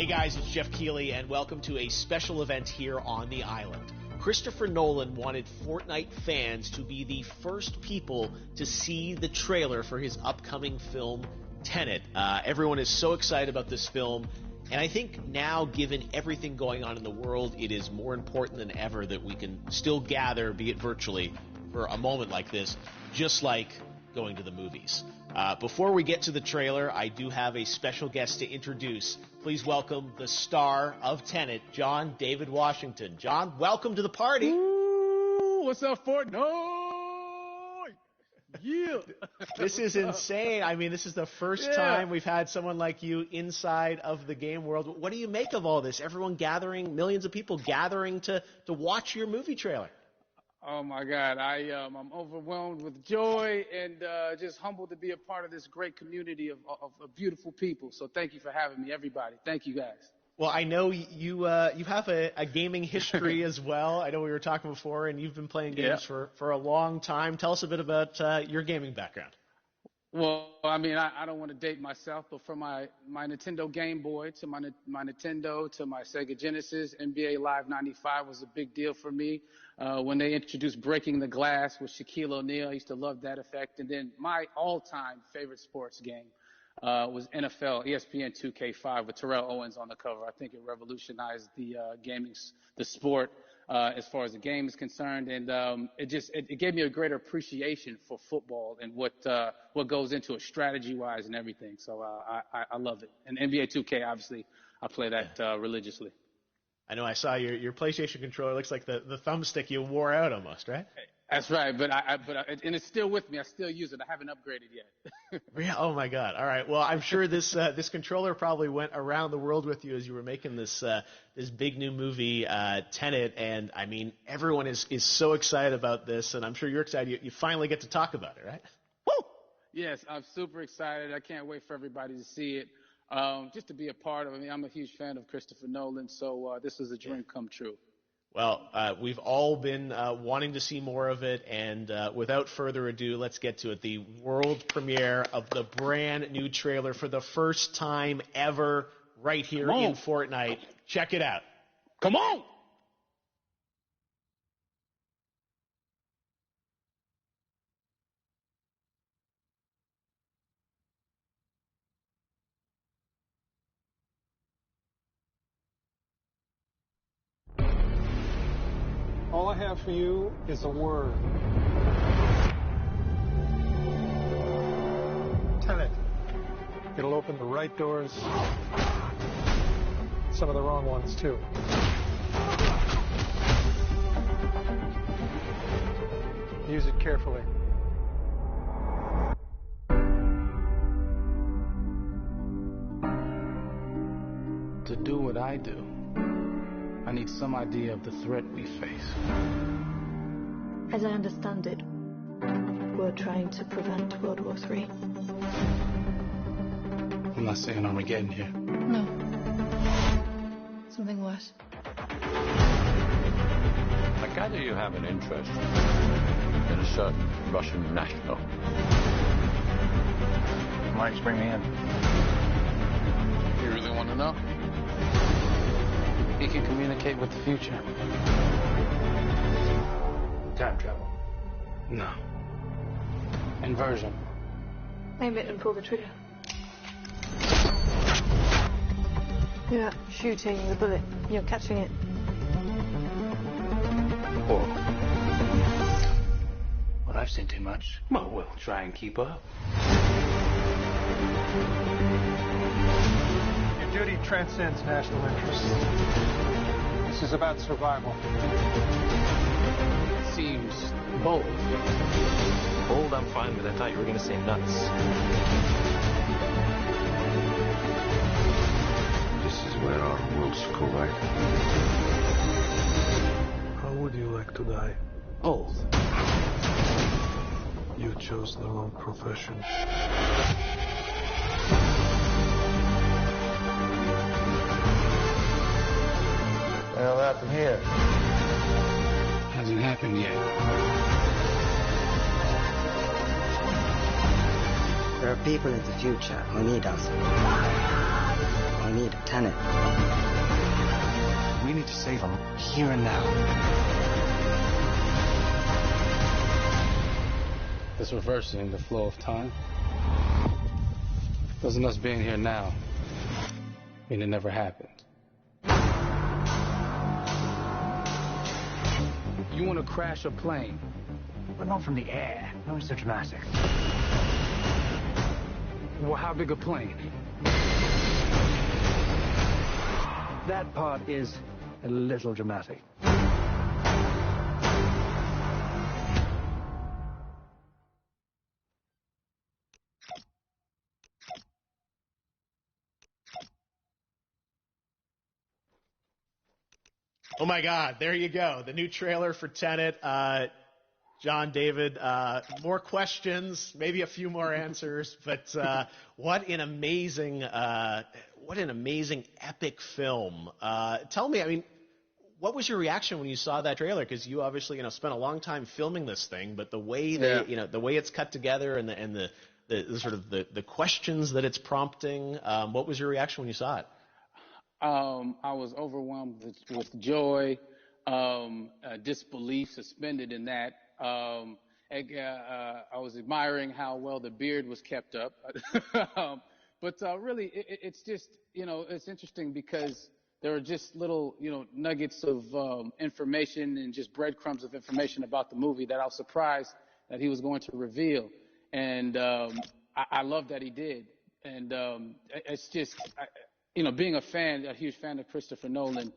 Hey guys, it's Jeff Keighley, and welcome to a special event here on the island. Christopher Nolan wanted Fortnite fans to be the first people to see the trailer for his upcoming film, Tenet. Everyone is so excited about this film, and I think now, given everything going on in the world, it is more important than ever that we can still gather, be it virtually, for a moment like this, just like going to the movies. Before we get to the trailer, I do have a special guest to introduce. Please welcome the star of Tenet, John David Washington. John, welcome to the party. Ooh, what's up, Fortnite? Yeah. This is insane. I mean, this is the first time we've had someone like you inside of the game world. What do you make of all this? Everyone gathering, millions of people gathering to watch your movie trailer. Oh my God, I'm overwhelmed with joy and just humbled to be a part of this great community of beautiful people. So thank you for having me, everybody. Thank you, guys. Well, I know you have a gaming history as well. I know we were talking before, and you've been playing games for a long time. Tell us a bit about your gaming background. Well, I mean, I don't want to date myself, but from my Nintendo Game Boy to my Nintendo to my Sega Genesis, NBA Live 95 was a big deal for me. When they introduced Breaking the Glass with Shaquille O'Neal, I used to love that effect. And then my all-time favorite sports game was NFL ESPN 2K5 with Terrell Owens on the cover. I think it revolutionized the sport as far as the game is concerned, and it gave me a greater appreciation for football and what goes into it strategy-wise and everything. So I love it. And NBA 2K, obviously, I play that religiously. I know I saw your PlayStation controller. Looks like the thumbstick you wore out almost, right? That's right, but and it's still with me. I still use it. I haven't upgraded yet. Yeah. Oh my God. All right. Well, I'm sure this controller probably went around the world with you as you were making this big new movie, Tenet, and I mean everyone is so excited about this, and I'm sure you're excited. You finally get to talk about it, right? Woo! Yes, I'm super excited. I can't wait for everybody to see it. Just to be a part of it. I mean, I'm a huge fan of Christopher Nolan, so this is a dream come true. Well, we've all been wanting to see more of it, and without further ado, let's get to it. The world premiere of the brand new trailer for the first time ever right here in Fortnite. Check it out. Come on! All I have for you is a word. Tenet. It'll open the right doors, some of the wrong ones too. Use it carefully. To do what I do, I need some idea of the threat we face. As I understand it, we're trying to prevent World War III. I'm not saying Armageddon here. No. Something worse. I gather you have an interest in a certain Russian national. Why did you bring me in? You really want to know? He can communicate with the future. Time travel. No. Inversion. Aim it and pull the trigger. You're not shooting the bullet, you're catching it. Or... well, I've seen too much. Well, we'll try and keep up. Your duty transcends national interests. This is about survival. It seems bold. Bold, I'm fine with. I thought you were going to say nuts. This is where our worlds collide. How would you like to die? Old. You chose the wrong profession. Well, what happened here? Hasn't happened yet. There are people in the future who need us. I need a tenant. We need to save him here and now. This reversing the flow of time. Doesn't us being here now mean it never happened? You want to crash a plane? But not from the air. No, it's so dramatic. Well, how big a plane? That part is a little dramatic. Oh my God, there you go. The new trailer for Tenet. John, David, more questions, maybe a few more answers, but what an amazing epic film. Tell me, I mean, what was your reaction when you saw that trailer? Because you obviously, spent a long time filming this thing, but the way the way it's cut together and the sort of the questions that it's prompting, what was your reaction when you saw it? I was overwhelmed with joy, disbelief, suspended in that. I was admiring how well the beard was kept up. But really, it's just, it's interesting because there are just little, nuggets of information and just breadcrumbs of information about the movie that I was surprised that he was going to reveal. And I love that he did. And it's just, being a huge fan of Christopher Nolan,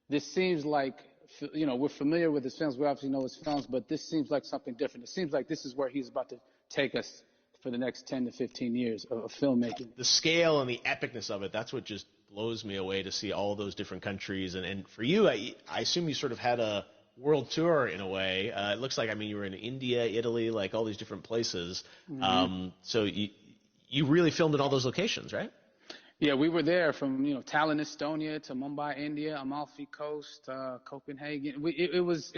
this seems like, we're familiar with his films. We obviously know his films, but this seems like something different. It seems like this is where he's about to take us for the next 10 to 15 years of filmmaking. The scale and the epicness of it, that's what just blows me away to see all those different countries. And for you, I assume you sort of had a world tour in a way. It looks like, you were in India, Italy, like all these different places. Mm-hmm. So you really filmed in all those locations, right? Yeah, we were there from, Tallinn, Estonia to Mumbai, India, Amalfi Coast, Copenhagen. It was,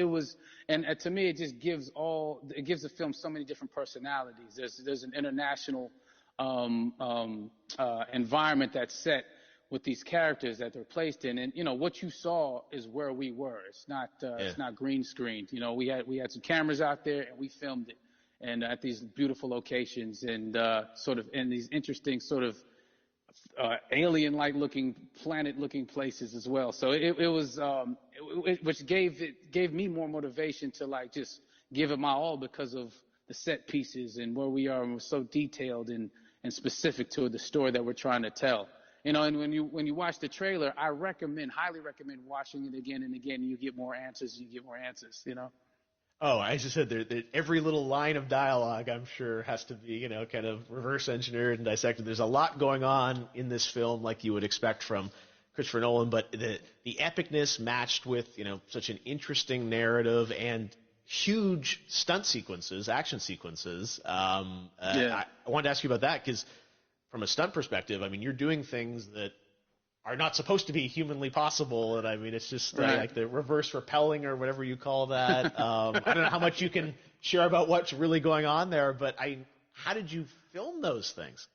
and to me, it just gives the film so many different personalities. There's an international environment that's set with these characters that they're placed in, and what you saw is where we were. It's not green screened. We had some cameras out there and we filmed it, and at these beautiful locations and sort of in these interesting sort of alien-like looking, planet-looking places as well. So it was, which gave me more motivation to just give it my all because of the set pieces and where we are, and we're so detailed and specific to the story that we're trying to tell. And when you watch the trailer, I highly recommend watching it again and again. And you get more answers. Oh, I just said that every little line of dialogue, I'm sure, has to be, kind of reverse engineered and dissected. There's a lot going on in this film, like you would expect from Christopher Nolan, but the epicness matched with, such an interesting narrative and huge stunt sequences, action sequences. I wanted to ask you about that because from a stunt perspective, you're doing things that are not supposed to be humanly possible, and it's just like the reverse rappelling or whatever you call that. I don't know how much you can share about what's really going on there, but how did you film those things?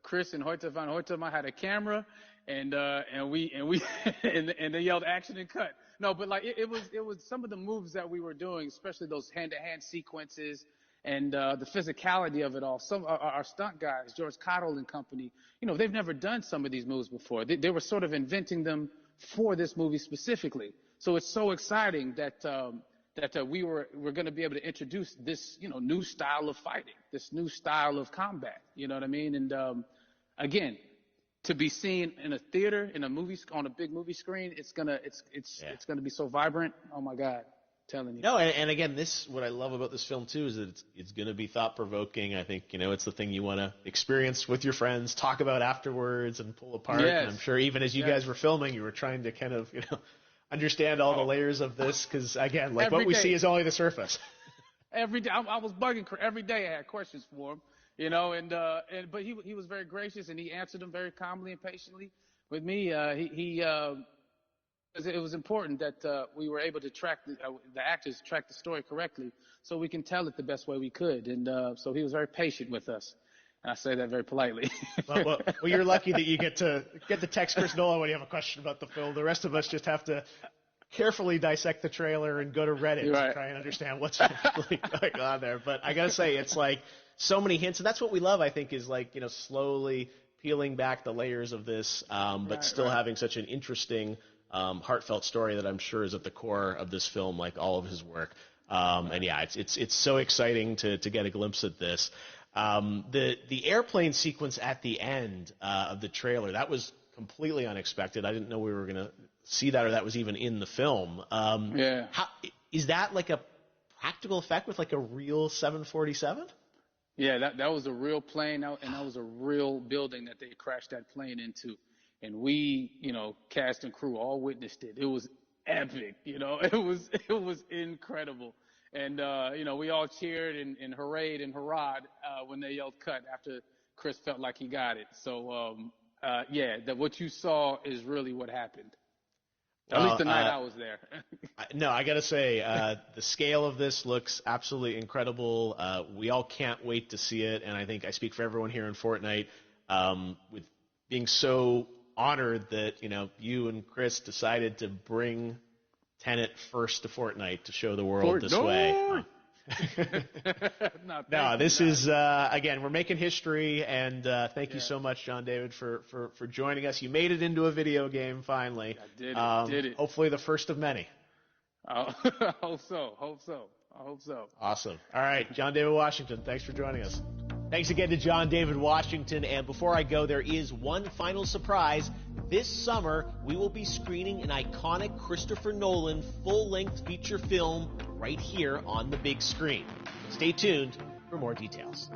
Chris and Hoyte van Hoytema had a camera, and they yelled action and cut. No, but it was some of the moves that we were doing, especially those hand-to-hand sequences. And the physicality of it all. Some our stunt guys, George Cottle and company, they've never done some of these moves before. They were sort of inventing them for this movie specifically. So it's so exciting that we're going to be able to introduce this new style of fighting, this new style of combat. You know what I mean? And again, to be seen in a theater, in a movie, on a big movie screen, it's gonna be so vibrant. Oh my God. Telling you. No, and again, what I love about this film too is that it's going to be thought provoking. I think it's the thing you want to experience with your friends, talk about afterwards, and pull apart. Yes. And I'm sure even as you guys were filming, you were trying to kind of understand all the layers of this because again, what we see is only the surface. Every day, I was bugging. Every day, I had questions for him, but he was very gracious and he answered them very calmly and patiently. With me, it was important that we were able to track the actors track the story correctly so we can tell it the best way we could. And so he was very patient with us. And I say that very politely. Well, you're lucky that you get to text Chris Nolan when you have a question about the film. The rest of us just have to carefully dissect the trailer and go to Reddit to try and understand what's really going on there. But I gotta say, it's like so many hints, and that's what we love. I think is like slowly peeling back the layers of this, but still having such an interesting, heartfelt story that I'm sure is at the core of this film, like all of his work. And yeah, it's so exciting to get a glimpse at this. The airplane sequence at the end of the trailer, that was completely unexpected. I didn't know we were gonna see that, or that was even in the film. Is that like a practical effect with like a real 747? Yeah, that was a real plane, and that was a real building that they crashed that plane into. And we, cast and crew all witnessed it. It was epic, it was incredible. And, we all cheered and hurrayed and hurrahed when they yelled cut after Chris felt like he got it. So, what you saw is really what happened. At least the night I was there. No, I got to say, the scale of this looks absolutely incredible. We all can't wait to see it, and I think I speak for everyone here in Fortnite with being so honored that you and Chris decided to bring Tenet first to Fortnite to show the world this way. No, this is again, we're making history, and thank you so much, John David, for joining us. You made it into a video game finally. I did it. Hopefully the first of many. I hope so. Awesome. All right, John David Washington, thanks for joining us. Thanks again to John David Washington. And before I go, there is one final surprise. This summer, we will be screening an iconic Christopher Nolan full-length feature film right here on the big screen. Stay tuned for more details.